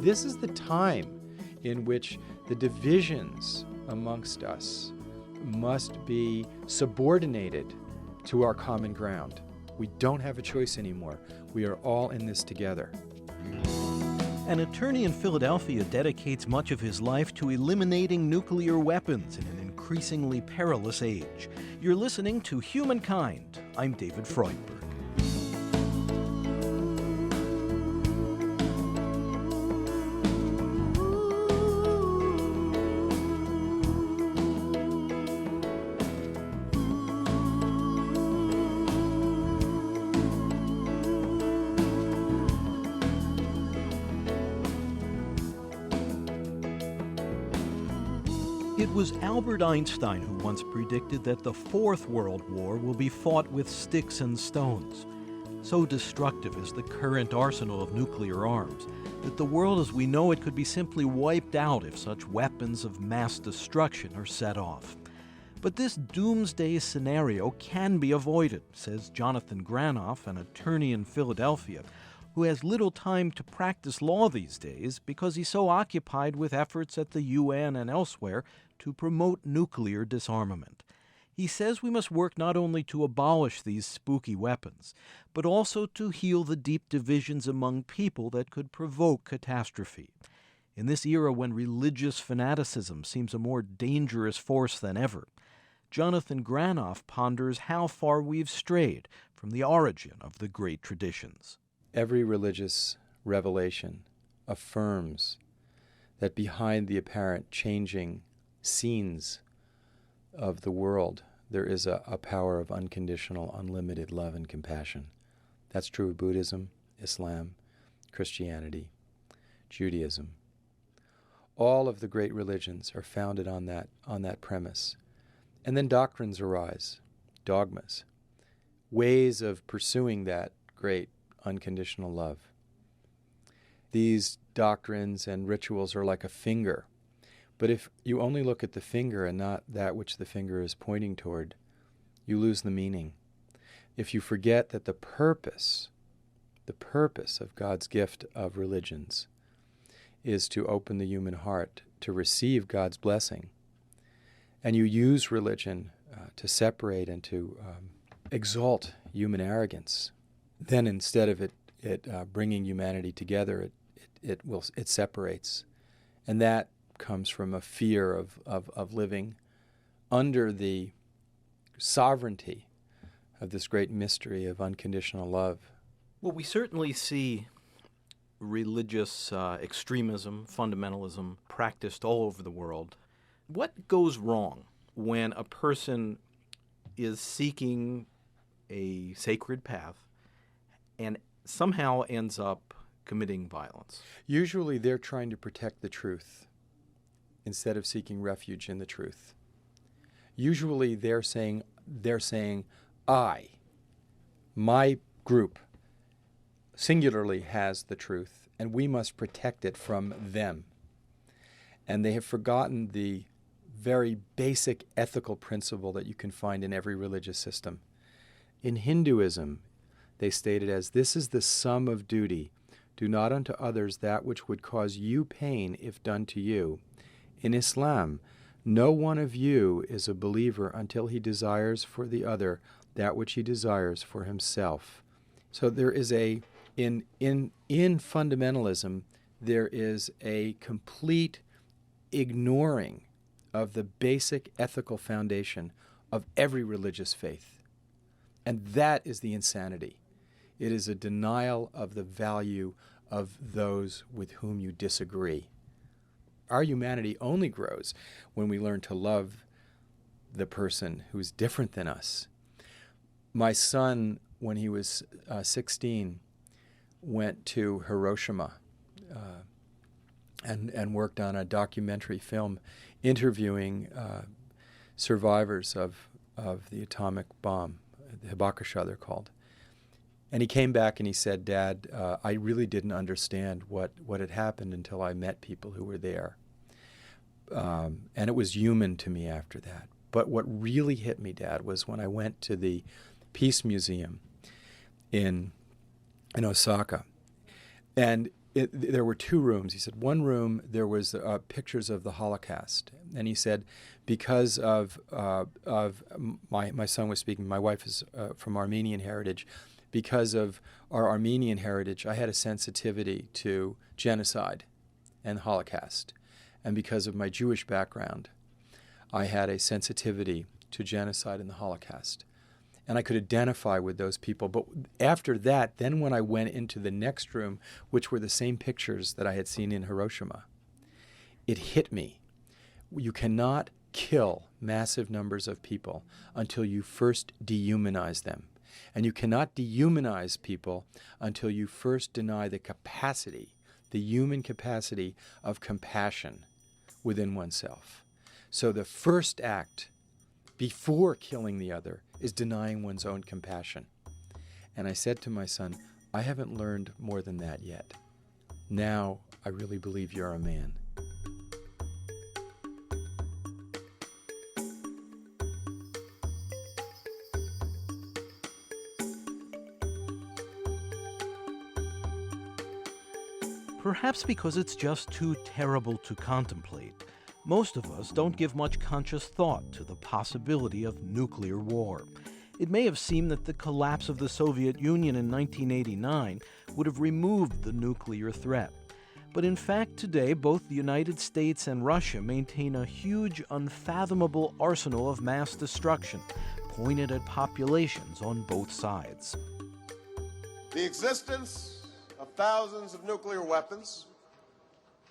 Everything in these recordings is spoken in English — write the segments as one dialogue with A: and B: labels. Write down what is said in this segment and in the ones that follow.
A: This is the time in which the divisions amongst us must be subordinated to our common ground. We don't have a choice anymore. We are all in this together.
B: An attorney in Philadelphia dedicates much of his life to eliminating nuclear weapons in an increasingly perilous age. You're listening to Humankind. I'm David Freudberg. It was Albert Einstein who once predicted that the Fourth World War will be fought with sticks and stones. So destructive is the current arsenal of nuclear arms that the world as we know it could be simply wiped out if such weapons of mass destruction are set off. But this doomsday scenario can be avoided, says Jonathan Granoff, an attorney in Philadelphia, who has little time to practice law these days because he's so occupied with efforts at the UN and elsewhere to promote nuclear disarmament. He says we must work not only to abolish these spooky weapons, but also to heal the deep divisions among people that could provoke catastrophe. In this era when religious fanaticism seems a more dangerous force than ever, Jonathan Granoff ponders how far we've strayed from the origin of the great traditions.
A: Every religious revelation affirms that behind the apparent changing scenes of the world, there is a power of unconditional, unlimited love and compassion. That's true of Buddhism, Islam, Christianity, Judaism. All of the great religions are founded on that premise. And then doctrines arise, dogmas, ways of pursuing that great unconditional love. These doctrines and rituals are like a finger. But if you only look at the finger and not that which the finger is pointing toward, you lose the meaning. If you forget that the purpose of God's gift of religions is to open the human heart to receive God's blessing, and you use religion to separate and to exalt human arrogance, then instead of it bringing humanity together, it separates. And that comes from a fear of living under the sovereignty of this great mystery of unconditional love.
B: Well, we certainly see religious extremism, fundamentalism practiced all over the world. What goes wrong when a person is seeking a sacred path and somehow ends up committing violence?
A: Usually they're trying to protect the truth instead of seeking refuge in the truth. Usually they're saying, my group, singularly has the truth, and we must protect it from them. And they have forgotten the very basic ethical principle that you can find in every religious system. In Hinduism, they state it as, this is the sum of duty. Do not unto others that which would cause you pain if done to you. In Islam, no one of you is a believer until he desires for the other that which he desires for himself. So there is in fundamentalism, there is a complete ignoring of the basic ethical foundation of every religious faith. And that is the insanity. It is a denial of the value of those with whom you disagree. Our humanity only grows when we learn to love the person who's different than us. My son, when he was 16, went to Hiroshima and worked on a documentary film interviewing survivors of the atomic bomb, the Hibakusha they're called. And he came back and he said, Dad, I really didn't understand what had happened until I met people who were there. And it was human to me after that. But what really hit me, Dad, was when I went to the Peace Museum in Osaka. And there were two rooms. He said one room there was pictures of the Holocaust, and he said because of my son was speaking. My wife is from Armenian heritage. Because of our Armenian heritage, I had a sensitivity to genocide and Holocaust, and because of my Jewish background, I had a sensitivity to genocide and the Holocaust. And I could identify with those people. But after that, then when I went into the next room, which were the same pictures that I had seen in Hiroshima, it hit me. You cannot kill massive numbers of people until you first dehumanize them. And you cannot dehumanize people until you first deny the capacity, the human capacity of compassion within oneself. So the first act before killing the other is denying one's own compassion. And I said to my son, I haven't learned more than that yet. Now I really believe you're a man.
B: Perhaps because it's just too terrible to contemplate, most of us don't give much conscious thought to the possibility of nuclear war. It may have seemed that the collapse of the Soviet Union in 1989 would have removed the nuclear threat. But in fact, today, both the United States and Russia maintain a huge, unfathomable arsenal of mass destruction, pointed at populations on both sides.
C: The existence of thousands of nuclear weapons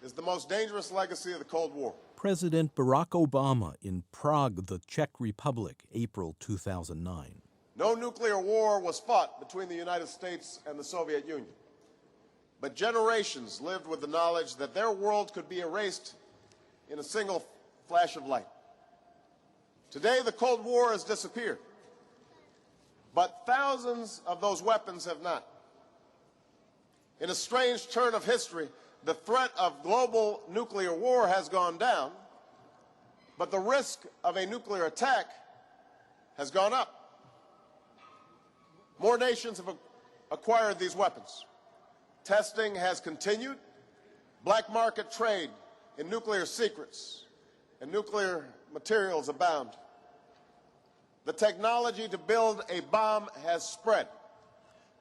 C: is the most dangerous legacy of the Cold War.
B: President Barack Obama in Prague, the Czech Republic, April 2009.
C: No nuclear war was fought between the United States and the Soviet Union. But generations lived with the knowledge that their world could be erased in a single flash of light. Today, the Cold War has disappeared, but thousands of those weapons have not. In a strange turn of history, the threat of global nuclear war has gone down, but the risk of a nuclear attack has gone up. More nations have acquired these weapons. Testing has continued. Black market trade in nuclear secrets and nuclear materials abound. The technology to build a bomb has spread.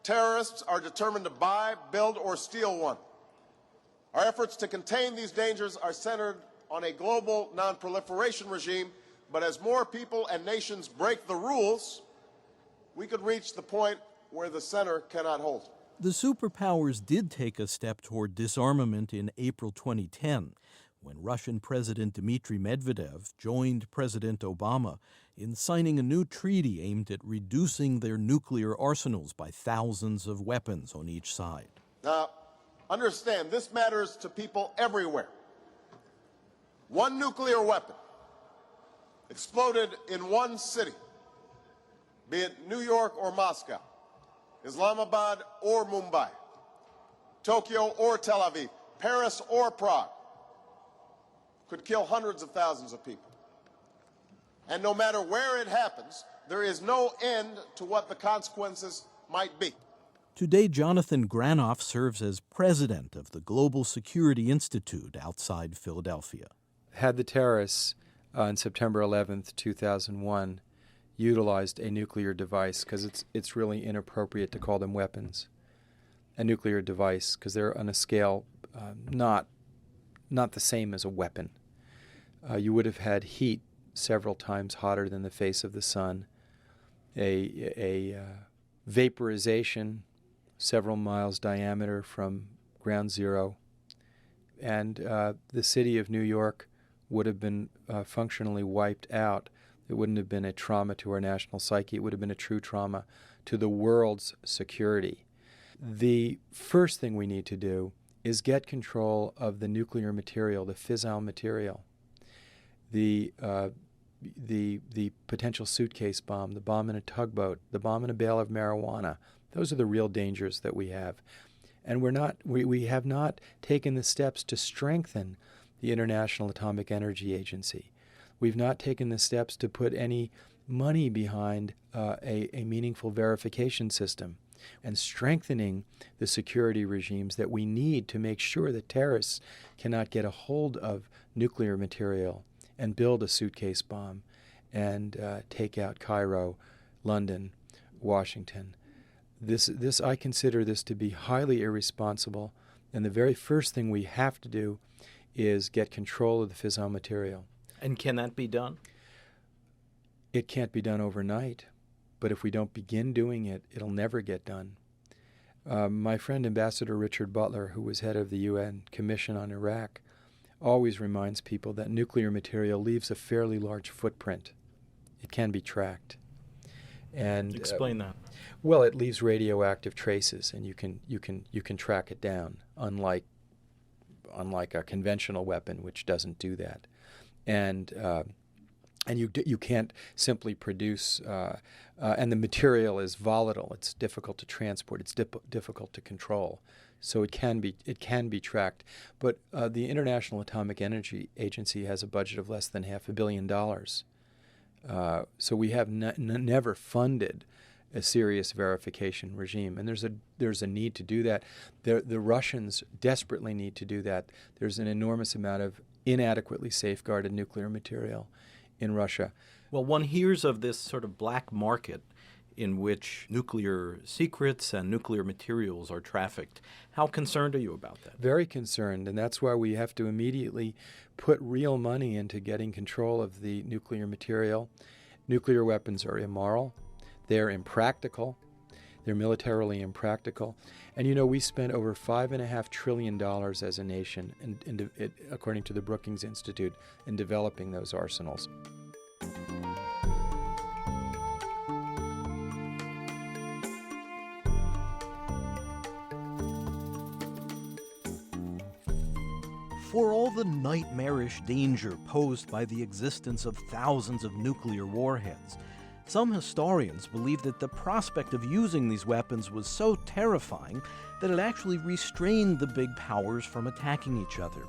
C: Terrorists are determined to buy, build, or steal one. Our efforts to contain these dangers are centered on a global non-proliferation regime, but as more people and nations break the rules, we could reach the point where the center cannot hold.
B: The superpowers did take a step toward disarmament in April 2010, when Russian President Dmitry Medvedev joined President Obama in signing a new treaty aimed at reducing their nuclear arsenals by thousands of weapons on each side.
C: Now, understand, this matters to people everywhere. One nuclear weapon exploded in one city, be it New York or Moscow, Islamabad or Mumbai, Tokyo or Tel Aviv, Paris or Prague, could kill hundreds of thousands of people. And no matter where it happens, there is no end to what the consequences might be.
B: Today, Jonathan Granoff serves as president of the Global Security Institute outside Philadelphia.
A: Had the terrorists on September 11th, 2001, utilized a nuclear device, because it's really inappropriate to call them weapons, a nuclear device, because they're on a scale not the same as a weapon. You would have had heat several times hotter than the face of the sun, a vaporization several miles diameter from ground zero, and the city of New York would have been functionally wiped out. It wouldn't have been a trauma to our national psyche. It would have been a true trauma to the world's security. The first thing we need to do is get control of the nuclear material, the fissile material, the potential suitcase bomb, the bomb in a tugboat, the bomb in a bale of marijuana. Those are the real dangers that we have. And we have not taken the steps to strengthen the International Atomic Energy Agency. We've not taken the steps to put any money behind a meaningful verification system. and strengthening the security regimes that we need to make sure that terrorists cannot get a hold of nuclear material and build a suitcase bomb and take out Cairo, London, Washington. I consider this to be highly irresponsible, and the very first thing we have to do is get control of the fissile material.
B: And can that be done?
A: It can't be done overnight, but if we don't begin doing it, it'll never get done. My friend Ambassador Richard Butler, who was head of the UN Commission on Iraq, always reminds people that nuclear material leaves a fairly large footprint. It can be tracked. And
B: explain that.
A: Well, it leaves radioactive traces, and you can track it down, unlike a conventional weapon, which doesn't do that. And you can't simply produce, and the material is volatile. It's difficult to transport. It's difficult to control. So it can be tracked. But the International Atomic Energy Agency has a budget of less than $500 million. So we have never funded a serious verification regime, and there's a need to do that. The Russians desperately need to do that. There's an enormous amount of inadequately safeguarded nuclear material in Russia.
B: Well, one hears of this sort of black market in which nuclear secrets and nuclear materials are trafficked. How concerned are you about that?
A: Very concerned, and that's why we have to immediately put real money into getting control of the nuclear material. Nuclear weapons are immoral. They're impractical. They're militarily impractical. And, we spent over $5.5 trillion as a nation, according to the Brookings Institute, in developing those arsenals.
B: For all the nightmarish danger posed by the existence of thousands of nuclear warheads, some historians believe that the prospect of using these weapons was so terrifying that it actually restrained the big powers from attacking each other.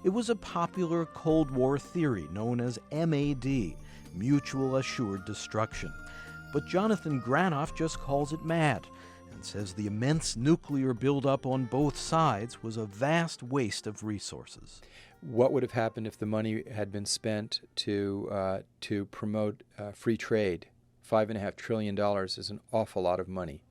B: It was a popular Cold War theory known as MAD, Mutual Assured Destruction. But Jonathan Granoff just calls it MAD, and says the immense nuclear buildup on both sides was a vast waste of resources.
A: What would have happened if the money had been spent to promote free trade? $5.5 trillion is an awful lot of money.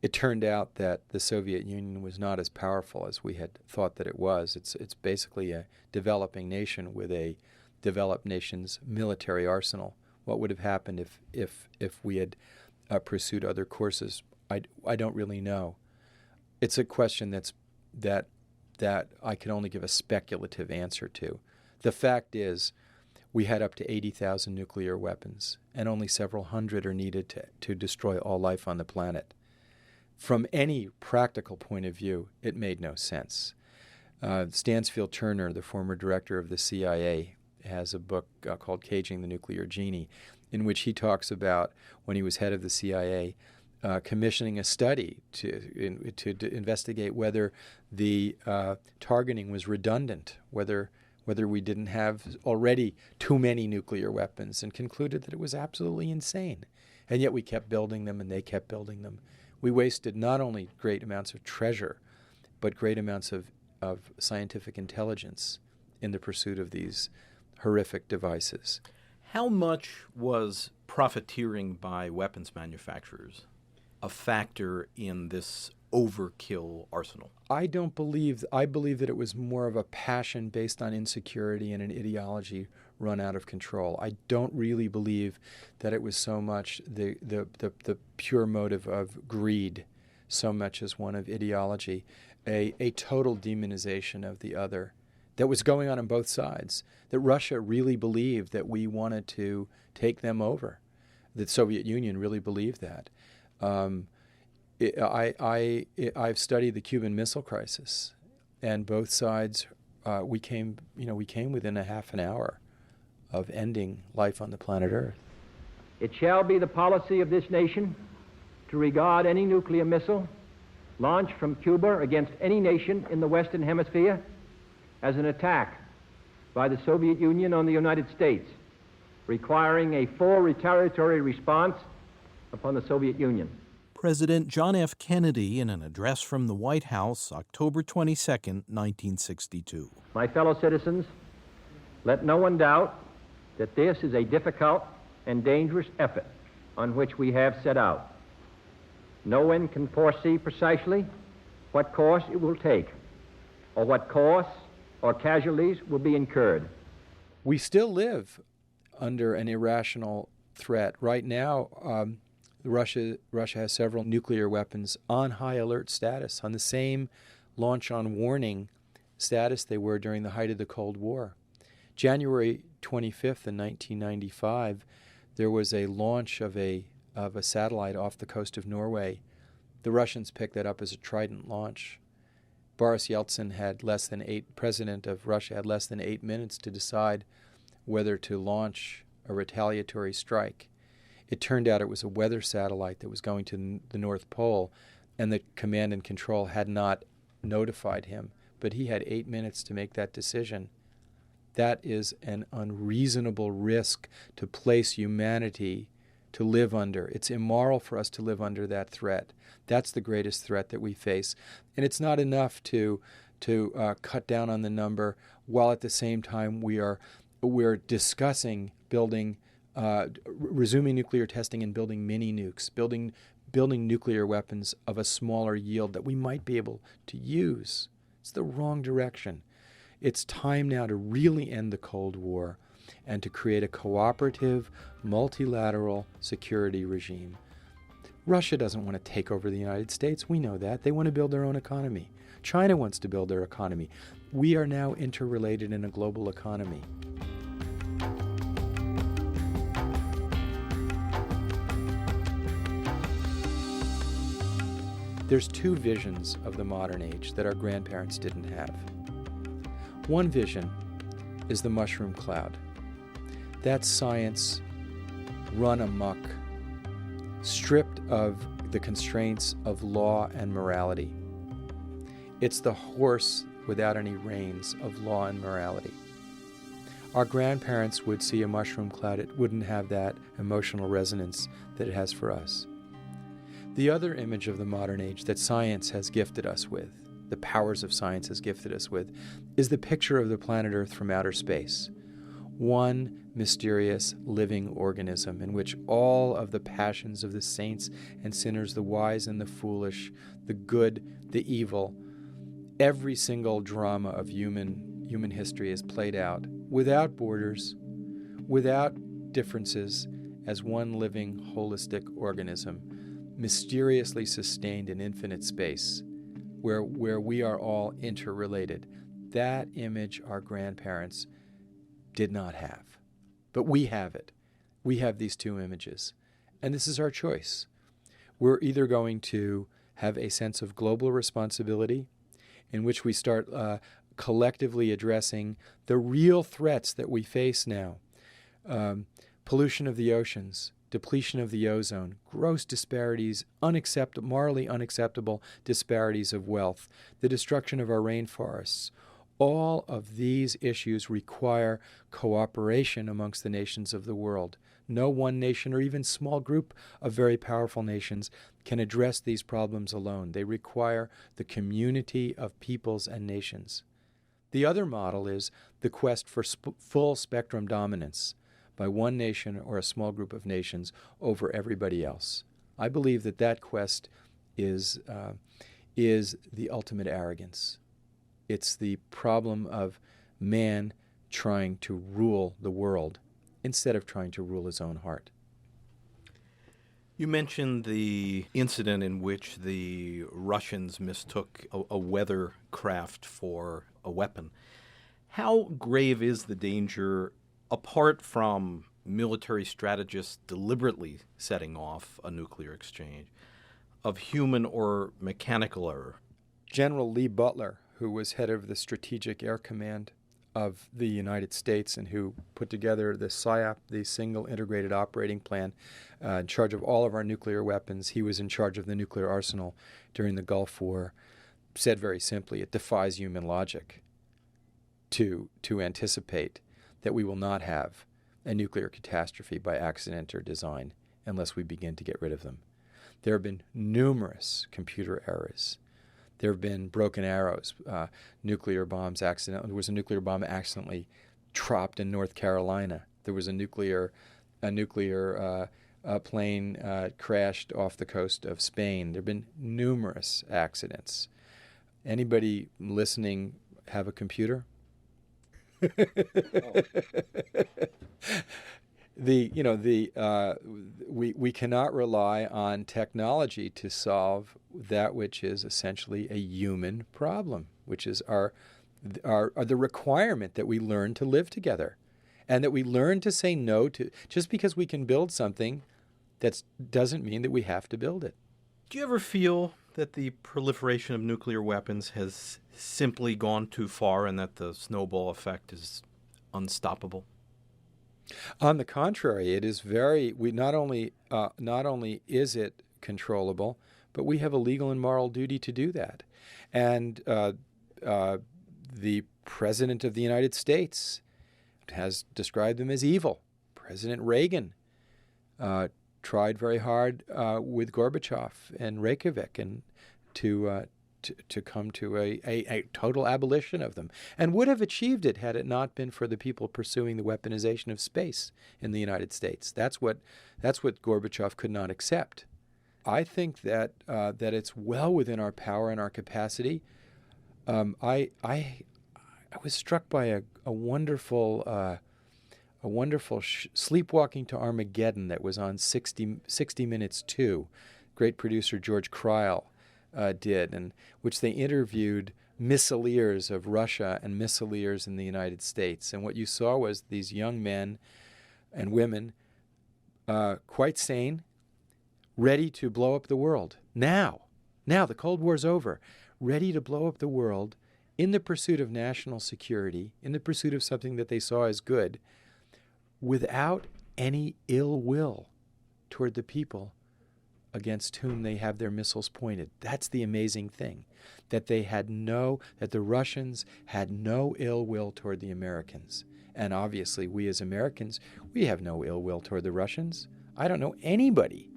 A: It turned out that the Soviet Union was not as powerful as we had thought that it was. It's basically a developing nation with a developed nation's military arsenal. What would have happened if we had pursued other courses? I don't really know. It's a question that I can only give a speculative answer to. The fact is, we had up to 80,000 nuclear weapons, and only several hundred are needed to destroy all life on the planet. From any practical point of view, it made no sense. Stansfield Turner, the former director of the CIA, has a book called Caging the Nuclear Genie, in which he talks about when he was head of the CIA, commissioning a study to investigate whether the targeting was redundant, whether we didn't have already too many nuclear weapons, and concluded that it was absolutely insane. And yet we kept building them, and they kept building them. We wasted not only great amounts of treasure, but great amounts of scientific intelligence in the pursuit of these horrific devices.
B: How much was profiteering by weapons manufacturers a factor in this overkill arsenal? I
A: believe that it was more of a passion based on insecurity and an ideology run out of control. I don't really believe that it was so much the pure motive of greed, so much as one of ideology, a total demonization of the other that was going on both sides, that Russia really believed that we wanted to take them over. The Soviet Union really believed that. I've studied the Cuban Missile Crisis, and both sides we came within a half an hour of ending life on the planet Earth.
D: It shall be the policy of this nation to regard any nuclear missile launched from Cuba against any nation in the Western Hemisphere as an attack by the Soviet Union on the United States, requiring a full retaliatory response upon the Soviet Union.
B: President John F. Kennedy in an address from the White House, October 22, 1962.
D: My fellow citizens, let no one doubt that this is a difficult and dangerous effort on which we have set out. No one can foresee precisely what course it will take, or what costs or casualties will be incurred.
A: We still live under an irrational threat. Right now, Russia has several nuclear weapons on high alert status, on the same launch on warning status they were during the height of the Cold War. January 25th in 1995, there was a launch of a satellite off the coast of Norway. The Russians picked that up as a Trident launch. Boris Yeltsin president of Russia, had less than 8 minutes to decide whether to launch a retaliatory strike. It turned out it was a weather satellite that was going to the North Pole, and the command and control had not notified him. But he had 8 minutes to make that decision. That is an unreasonable risk to place humanity to live under. It's immoral for us to live under that threat. That's the greatest threat that we face. And it's not enough to cut down on the number while at the same time we're discussing resuming nuclear testing and building mini nukes, building nuclear weapons of a smaller yield that we might be able to use. It's the wrong direction. It's time now to really end the Cold War and to create a cooperative, multilateral security regime. Russia doesn't want to take over the United States. We know that. They want to build their own economy. China wants to build their economy. We are now interrelated in a global economy. There's two visions of the modern age that our grandparents didn't have. One vision is the mushroom cloud. That's science run amok, stripped of the constraints of law and morality. It's the horse without any reins of law and morality. Our grandparents would see a mushroom cloud. It wouldn't have that emotional resonance that it has for us. The other image of the modern age that science has gifted us with, the powers of science has gifted us with, is the picture of the planet Earth from outer space. One mysterious living organism in which all of the passions of the saints and sinners, the wise and the foolish, the good, the evil, every single drama of human history is played out without borders, without differences, as one living holistic organism, mysteriously sustained in infinite space, where we are all interrelated. That image our grandparents did not have. But we have it. We have these two images. And this is our choice. We're either going to have a sense of global responsibility in which we start collectively addressing the real threats that we face now. Pollution of the oceans, depletion of the ozone, gross disparities, morally unacceptable disparities of wealth, the destruction of our rainforests. All of these issues require cooperation amongst the nations of the world. No one nation or even small group of very powerful nations can address these problems alone. They require the community of peoples and nations. The other model is the quest for full spectrum dominance by one nation or a small group of nations over everybody else. I believe that quest is the ultimate arrogance. It's the problem of man trying to rule the world instead of trying to rule his own heart.
B: You mentioned the incident in which the Russians mistook a weather craft for a weapon. How grave is the danger, apart from military strategists deliberately setting off a nuclear exchange, of human or mechanical error?
A: General Lee Butler, who was head of the Strategic Air Command of the United States and who put together the SIOP, the Single Integrated Operating Plan, in charge of all of our nuclear weapons. He was in charge of the nuclear arsenal during the Gulf War. Said very simply, it defies human logic to anticipate that we will not have a nuclear catastrophe by accident or design unless we begin to get rid of them. There have been numerous computer errors. There have been broken arrows, nuclear bombs accidentally. There was a nuclear bomb accidentally dropped in North Carolina. There was a nuclear plane crashed off the coast of Spain. There have been numerous accidents. Anybody listening have a computer? We cannot rely on technology to solve that which is essentially a human problem, which is the requirement that we learn to live together, and that we learn to say no to. Just because we can build something, that doesn't mean that we have to build it.
B: Do you ever feel that the proliferation of nuclear weapons has simply gone too far and that the snowball effect is unstoppable?
A: On the contrary, it is very. We not only is it controllable, but we have a legal and moral duty to do that. And the President of the United States has described them as evil. President Reagan tried very hard with Gorbachev and Reykjavik and to come to a total abolition of them, and would have achieved it had it not been for the people pursuing the weaponization of space in the United States. That's what Gorbachev could not accept. I think that it's well within our power and our capacity. I was struck by a wonderful Sleepwalking to Armageddon that was on 60 Minutes 2. Great producer George Kreil did, and which they interviewed missileers of Russia and missileers in the United States. And what you saw was these young men and women, quite sane, ready to blow up the world. Now the Cold War's over, ready to blow up the world in the pursuit of national security, in the pursuit of something that they saw as good, without any ill will toward the people against whom they have their missiles pointed. That's the amazing thing, that the Russians had no ill will toward the Americans. And obviously, we as Americans, we have no ill will toward the Russians. I don't know anybody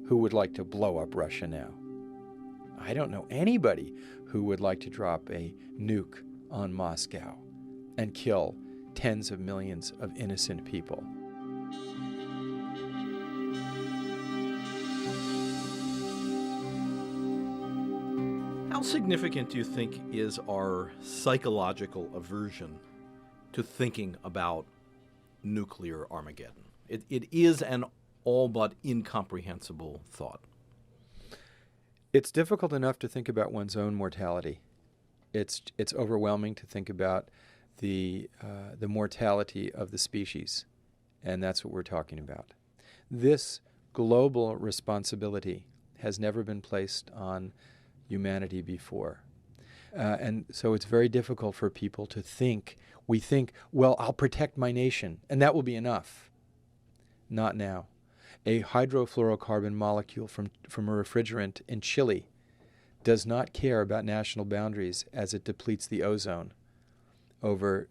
A: who would like to blow up Russia now. I don't know anybody who would like to drop a nuke on Moscow and kill tens of millions of innocent people.
B: How significant do you think is our psychological aversion to thinking about nuclear Armageddon? It is an all but incomprehensible thought.
A: It's difficult enough to think about one's own mortality. It's overwhelming to think about the mortality of the species, and that's what we're talking about. This global responsibility has never been placed on humanity before. And so it's very difficult for people to think. We think, well, I'll protect my nation, and that will be enough. Not now. A hydrofluorocarbon molecule from a refrigerant in Chile does not care about national boundaries as it depletes the ozone over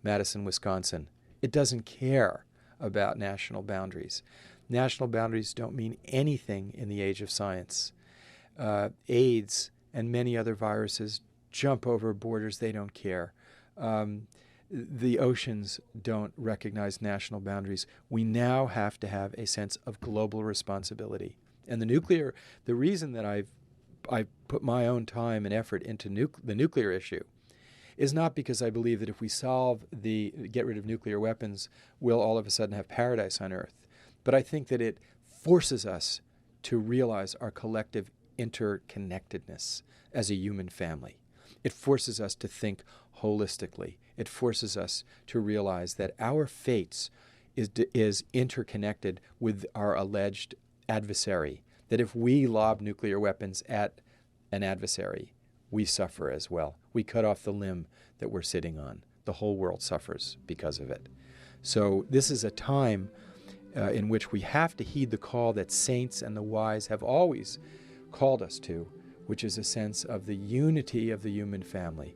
A: Madison, Wisconsin. It doesn't care about national boundaries. National boundaries don't mean anything in the age of science. AIDS and many other viruses jump over borders. They don't care. The oceans don't recognize national boundaries. We now have to have a sense of global responsibility. And the reason that I put my own time and effort into the nuclear issue is not because I believe that if we get rid of nuclear weapons, we'll all of a sudden have paradise on Earth. But I think that it forces us to realize our collective interconnectedness as a human family. It forces us to think holistically. It forces us to realize that our fates is interconnected with our alleged adversary, that if we lob nuclear weapons at an adversary, we suffer as well. We cut off the limb that we're sitting on. The whole world suffers because of it. So this is a time in which we have to heed the call that saints and the wise have always called us to, which is a sense of the unity of the human family,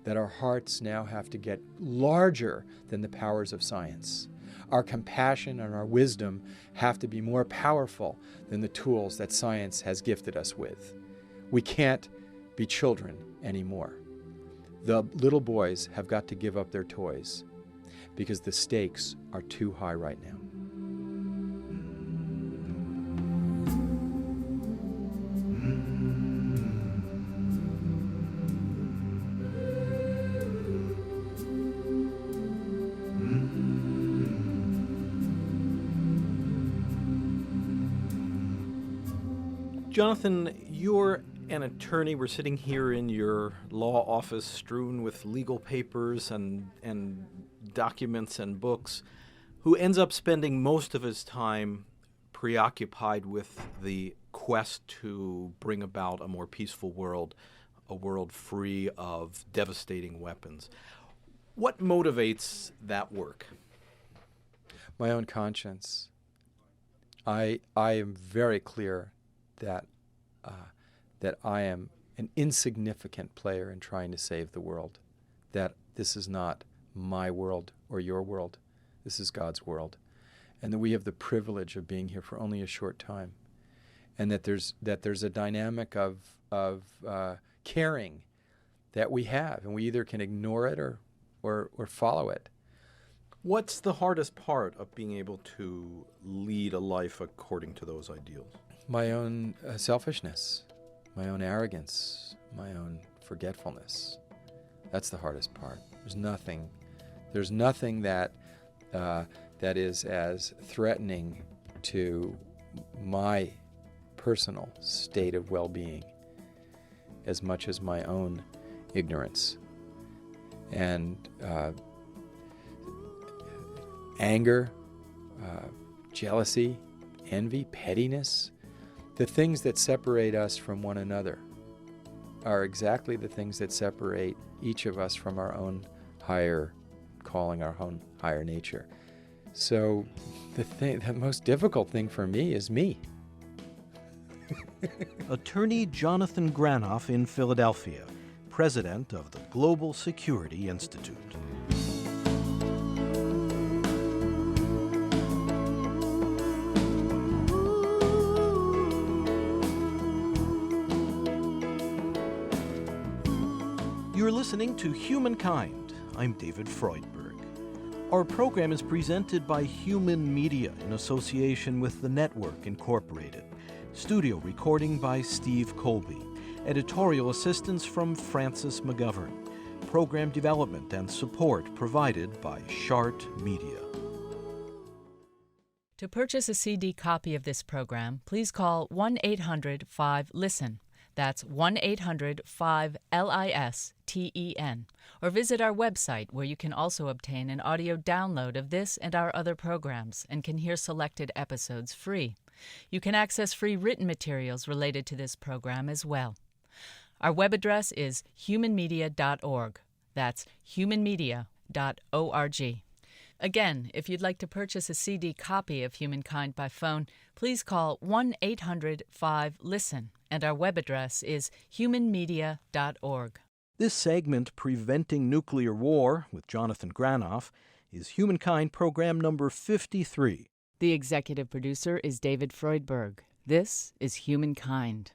A: that our hearts now have to get larger than the powers of science. Our compassion and our wisdom have to be more powerful than the tools that science has gifted us with. We can't be children anymore. The little boys have got to give up their toys because the stakes are too high right now.
B: Jonathan, you're an attorney. We're sitting here in your law office strewn with legal papers and documents and books, who ends up spending most of his time preoccupied with the quest to bring about a more peaceful world, a world free of devastating weapons. What motivates that work?
A: My own conscience. I am very clear that I am an insignificant player in trying to save the world, that this is not my world or your world, this is God's world, and that we have the privilege of being here for only a short time, and that there's a dynamic of caring that we have, and we either can ignore it or follow it.
B: What's the hardest part of being able to lead a life according to those ideals?
A: My own selfishness, my own arrogance, my own forgetfulness. That's the hardest part. There's nothing that is as threatening to my personal state of well-being as much as my own ignorance and anger, jealousy, envy, pettiness. The things that separate us from one another are exactly the things that separate each of us from our own higher calling, our own higher nature. So the most difficult thing for me is me.
B: Attorney Jonathan Granoff in Philadelphia, president of the Global Security Institute. You're listening to Humankind. I'm David Freudberg. Our program is presented by Human Media in association with The Network Incorporated. Studio recording by Steve Colby. Editorial assistance from Francis McGovern. Program development and support provided by Shart Media.
E: To purchase a CD copy of this program, please call 1-800-5LISTEN. That's 1-800-5LISTEN. Or visit our website, where you can also obtain an audio download of this and our other programs and can hear selected episodes free. You can access free written materials related to this program as well. Our web address is humanmedia.org. That's humanmedia.org. Again, if you'd like to purchase a CD copy of Humankind by phone, please call 1-800-5LISTEN, and our web address is humanmedia.org.
B: This segment, Preventing Nuclear War, with Jonathan Granoff, is Humankind program number 53.
E: The executive producer is David Freudberg. This is Humankind.